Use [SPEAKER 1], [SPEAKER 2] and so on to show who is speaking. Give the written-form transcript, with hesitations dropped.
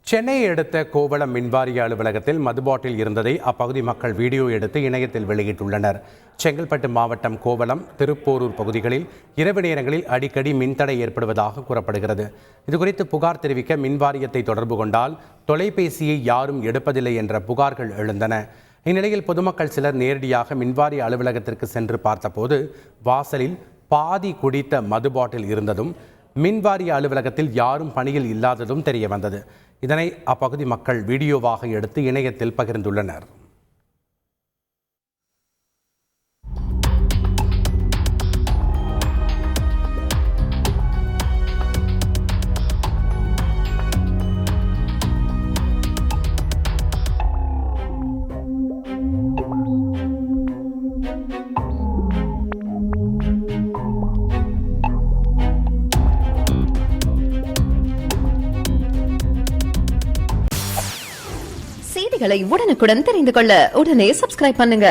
[SPEAKER 1] சென்னையை அடுத்த கோவளம் மின்வாரிய அலுவலகத்தில் மது பாட்டில் இருந்ததை அப்பகுதி மக்கள் வீடியோ எடுத்து இணையத்தில் வெளியிட்டுள்ளனர். செங்கல்பட்டு மாவட்டம் கோவளம், திருப்போரூர் பகுதிகளில் இரவு நேரங்களில் அடிக்கடி மின்தடை ஏற்படுவதாக கூறப்படுகிறது. இதுகுறித்து புகார் தெரிவிக்க மின்வாரியத்தை தொடர்பு கொண்டால் தொலைபேசியை யாரும் எடுப்பதில்லை என்ற புகார்கள் எழுந்தன. இந்நிலையில் பொதுமக்கள் சிலர் நேரடியாக மின்வாரிய அலுவலகத்திற்கு சென்று பார்த்தபோது வாசலில் பாதி குடித்த மது பாட்டில் இருந்ததும் மின்வாரிய அலுவலகத்தில் யாரும் பணியில் இல்லாததும் தெரிய வந்தது. இதனை அப்பகுதி மக்கள் வீடியோவாக எடுத்து இணையத்தில் பகிர்ந்துள்ளனர்.
[SPEAKER 2] செய்திகளை உடனுக்குடன் தெரிந்து கொள்ள உடனே சப்ஸ்கிரைப் பண்ணுங்க.